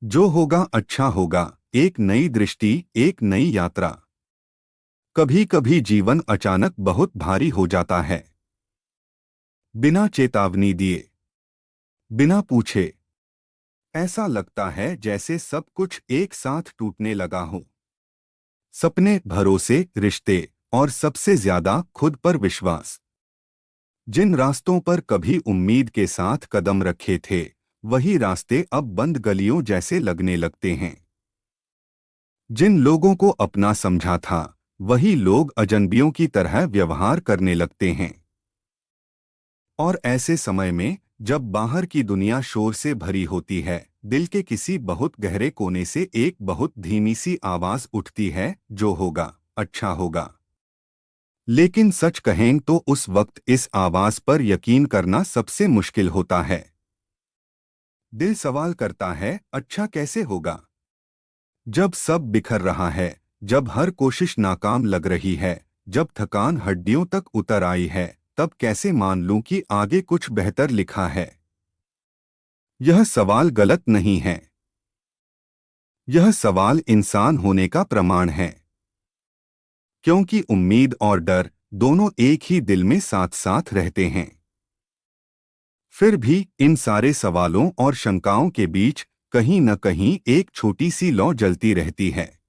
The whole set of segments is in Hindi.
जो होगा अच्छा होगा। एक नई दृष्टि, एक नई यात्रा। कभी कभी जीवन अचानक बहुत भारी हो जाता है। बिना चेतावनी दिए, बिना पूछे। ऐसा लगता है जैसे सब कुछ एक साथ टूटने लगा हो। सपने, भरोसे, रिश्ते और सबसे ज्यादा खुद पर विश्वास। जिन रास्तों पर कभी उम्मीद के साथ कदम रखे थे, वही रास्ते अब बंद गलियों जैसे लगने लगते हैं। जिन लोगों को अपना समझा था, वही लोग अजनबियों की तरह व्यवहार करने लगते हैं। और ऐसे समय में, जब बाहर की दुनिया शोर से भरी होती है, दिल के किसी बहुत गहरे कोने से एक बहुत धीमी सी आवाज उठती है, जो होगा अच्छा होगा। लेकिन सच कहें तो उस वक्त इस आवाज पर यकीन करना सबसे मुश्किल होता है। दिल सवाल करता है, अच्छा कैसे होगा? जब सब बिखर रहा है, जब हर कोशिश नाकाम लग रही है, जब थकान हड्डियों तक उतर आई है, तब कैसे मान लूं कि आगे कुछ बेहतर लिखा है? यह सवाल गलत नहीं है। यह सवाल इंसान होने का प्रमाण है। क्योंकि उम्मीद और डर दोनों एक ही दिल में साथ साथ रहते हैं। फिर भी इन सारे सवालों और शंकाओं के बीच कहीं न कहीं एक छोटी सी लौ जलती रहती है।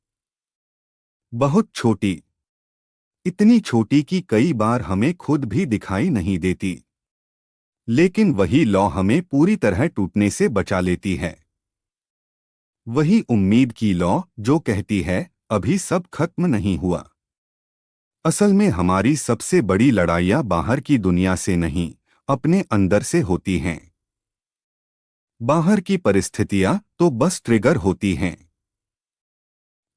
बहुत छोटी। इतनी छोटी कि कई बार हमें खुद भी दिखाई नहीं देती। लेकिन वही लौ हमें पूरी तरह टूटने से बचा लेती है। वही उम्मीद की लौ जो कहती है, अभी सब खत्म नहीं हुआ। असल में हमारी सबसे बड़ी लड़ाइयाँ बाहर की दुनिया से नहीं, अपने अंदर से होती हैं। बाहर की परिस्थितियाँ तो बस ट्रिगर होती हैं।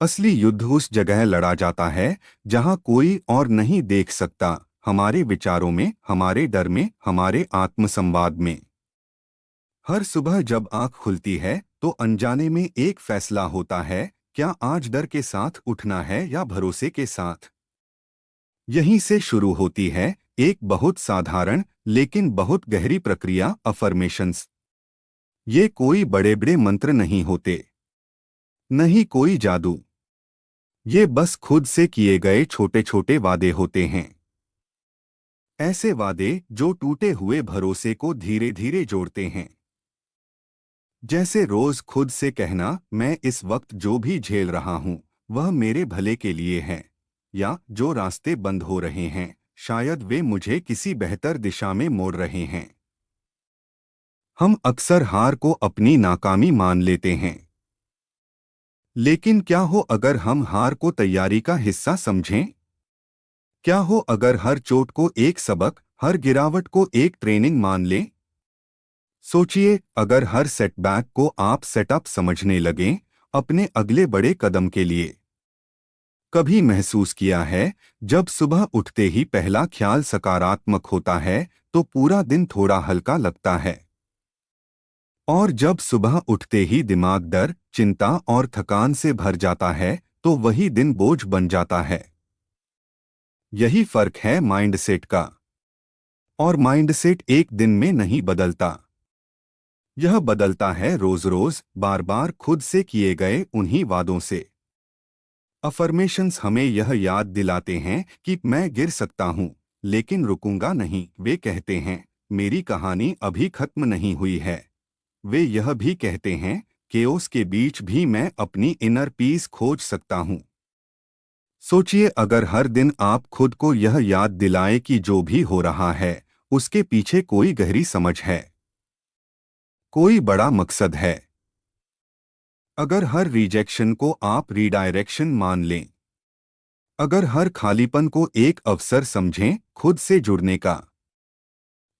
असली युद्ध उस जगह लड़ा जाता है जहां कोई और नहीं देख सकता, हमारे विचारों में, हमारे डर में, हमारे आत्मसंवाद में। हर सुबह जब आंख खुलती है तो अनजाने में एक फैसला होता है, क्या आज डर के साथ उठना है या भरोसे के साथ। यहीं से शुरू होती है एक बहुत साधारण लेकिन बहुत गहरी प्रक्रिया, अफर्मेशंस। ये कोई बड़े बड़े मंत्र नहीं होते, नहीं कोई जादू। ये बस खुद से किए गए छोटे छोटे वादे होते हैं। ऐसे वादे जो टूटे हुए भरोसे को धीरे धीरे जोड़ते हैं। जैसे रोज खुद से कहना, मैं इस वक्त जो भी झेल रहा हूं, वह मेरे भले के लिए है। या जो रास्ते बंद हो रहे हैं, शायद वे मुझे किसी बेहतर दिशा में मोड़ रहे हैं। हम अक्सर हार को अपनी नाकामी मान लेते हैं। लेकिन क्या हो अगर हम हार को तैयारी का हिस्सा समझें? क्या हो अगर हर चोट को एक सबक, हर गिरावट को एक ट्रेनिंग मान लें? सोचिए, अगर हर सेटबैक को आप सेटअप समझने लगें अपने अगले बड़े कदम के लिए। कभी महसूस किया है, जब सुबह उठते ही पहला ख्याल सकारात्मक होता है, तो पूरा दिन थोड़ा हल्का लगता है। और जब सुबह उठते ही दिमाग डर, चिंता और थकान से भर जाता है, तो वही दिन बोझ बन जाता है। यही फर्क है माइंडसेट का। और माइंडसेट एक दिन में नहीं बदलता। यह बदलता है रोज रोज, बार बार खुद से किए गए उन्हीं वादों से। अफर्मेशंस हमें यह याद दिलाते हैं कि मैं गिर सकता हूँ, लेकिन रुकूंगा नहीं। वे कहते हैं, मेरी कहानी अभी खत्म नहीं हुई है। वे यह भी कहते हैं, केओस के बीच भी मैं अपनी इनर पीस खोज सकता हूँ। सोचिए, अगर हर दिन आप खुद को यह याद दिलाएं कि जो भी हो रहा है, उसके पीछे कोई गहरी समझ है, कोई बड़ा मकसद है। अगर हर रिजेक्शन को आप रीडायरेक्शन मान लें, अगर हर खालीपन को एक अवसर समझें खुद से जुड़ने का,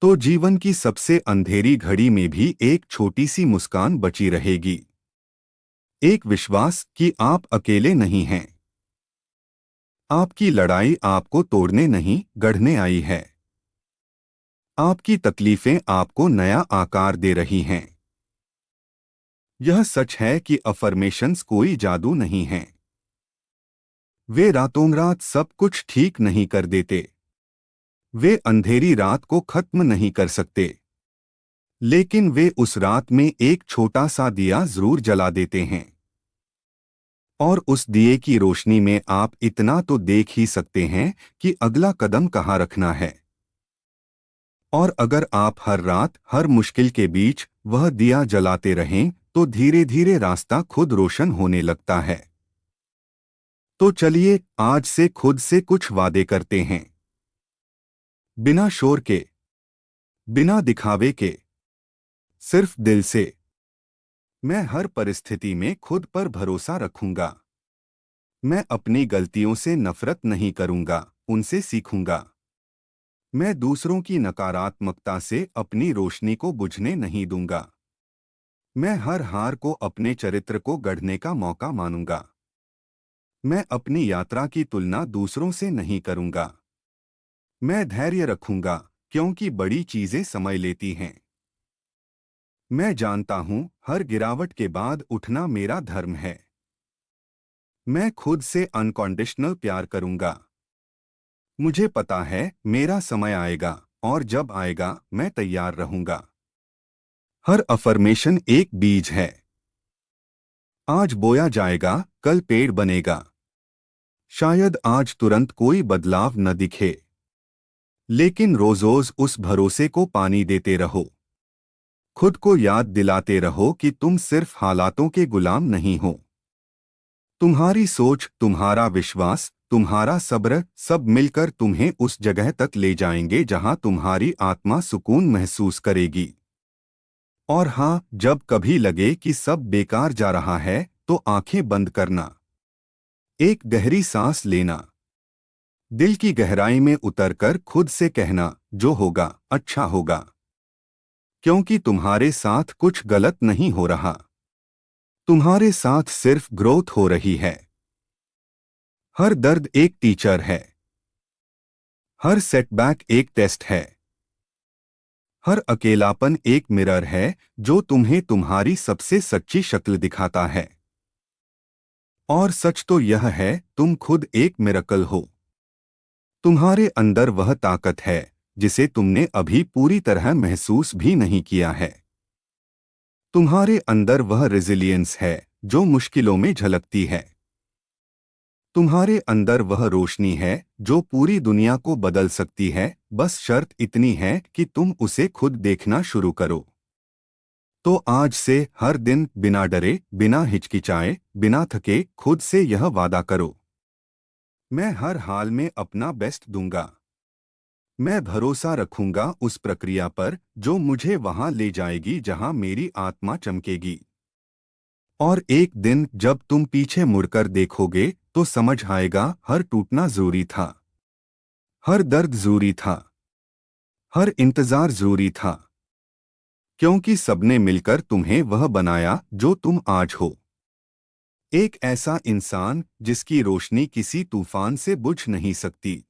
तो जीवन की सबसे अंधेरी घड़ी में भी एक छोटी सी मुस्कान बची रहेगी। एक विश्वास कि आप अकेले नहीं हैं। आपकी लड़ाई आपको तोड़ने नहीं, गढ़ने आई है। आपकी तकलीफें आपको नया आकार दे रही हैं। यह सच है कि अफर्मेशंस कोई जादू नहीं हैं। वे रातों-रात सब कुछ ठीक नहीं कर देते। वे अंधेरी रात को खत्म नहीं कर सकते। लेकिन वे उस रात में एक छोटा सा दिया जरूर जला देते हैं। और उस दिए की रोशनी में आप इतना तो देख ही सकते हैं कि अगला कदम कहाँ रखना है। और अगर आप हर रात हर मुश्किल के बीच वह दिया जलाते रहें तो धीरे धीरे रास्ता खुद रोशन होने लगता है। तो चलिए आज से खुद से कुछ वादे करते हैं, बिना शोर के, बिना दिखावे के, सिर्फ दिल से। मैं हर परिस्थिति में खुद पर भरोसा रखूंगा। मैं अपनी गलतियों से नफरत नहीं करूंगा, उनसे सीखूंगा। मैं दूसरों की नकारात्मकता से अपनी रोशनी को बुझने नहीं दूंगा। मैं हर हार को अपने चरित्र को गढ़ने का मौका मानूंगा। मैं अपनी यात्रा की तुलना दूसरों से नहीं करूंगा। मैं धैर्य रखूंगा, क्योंकि बड़ी चीजें समय लेती हैं। मैं जानता हूं हर गिरावट के बाद उठना मेरा धर्म है। मैं खुद से अनकंडीशनल प्यार करूंगा। मुझे पता है मेरा समय आएगा, और जब आएगा मैं तैयार रहूंगा। हर अफर्मेशन एक बीज है। आज बोया जाएगा, कल पेड़ बनेगा। शायद आज तुरंत कोई बदलाव न दिखे, लेकिन रोज उस भरोसे को पानी देते रहो। खुद को याद दिलाते रहो कि तुम सिर्फ हालातों के गुलाम नहीं हो। तुम्हारी सोच, तुम्हारा विश्वास, तुम्हारा सब्र, सब मिलकर तुम्हें उस जगह तक ले जाएंगे जहां तुम्हारी आत्मा सुकून महसूस करेगी। और हाँ, जब कभी लगे कि सब बेकार जा रहा है तो आंखें बंद करना, एक गहरी सांस लेना, दिल की गहराई में उतरकर खुद से कहना, जो होगा अच्छा होगा। क्योंकि तुम्हारे साथ कुछ गलत नहीं हो रहा, तुम्हारे साथ सिर्फ ग्रोथ हो रही है। हर दर्द एक टीचर है। हर सेटबैक एक टेस्ट है। हर अकेलापन एक मिरर है जो तुम्हें तुम्हारी सबसे सच्ची शक्ल दिखाता है। और सच तो यह है, तुम खुद एक मिरेकल हो। तुम्हारे अंदर वह ताकत है जिसे तुमने अभी पूरी तरह महसूस भी नहीं किया है। तुम्हारे अंदर वह रेजिलियंस है जो मुश्किलों में झलकती है। तुम्हारे अंदर वह रोशनी है जो पूरी दुनिया को बदल सकती है, बस शर्त इतनी है कि तुम उसे खुद देखना शुरू करो। तो आज से हर दिन बिना डरे, बिना हिचकिचाए, बिना थके खुद से यह वादा करो, मैं हर हाल में अपना बेस्ट दूंगा। मैं भरोसा रखूंगा उस प्रक्रिया पर जो मुझे वहां ले जाएगी जहां मेरी आत्मा चमकेगी। और एक दिन जब तुम पीछे मुड़कर देखोगे तो समझ आएगा हर टूटना जरूरी था, हर दर्द जरूरी था, हर इंतजार जरूरी था। क्योंकि सबने मिलकर तुम्हें वह बनाया जो तुम आज हो। एक ऐसा इंसान जिसकी रोशनी किसी तूफान से बुझ नहीं सकती।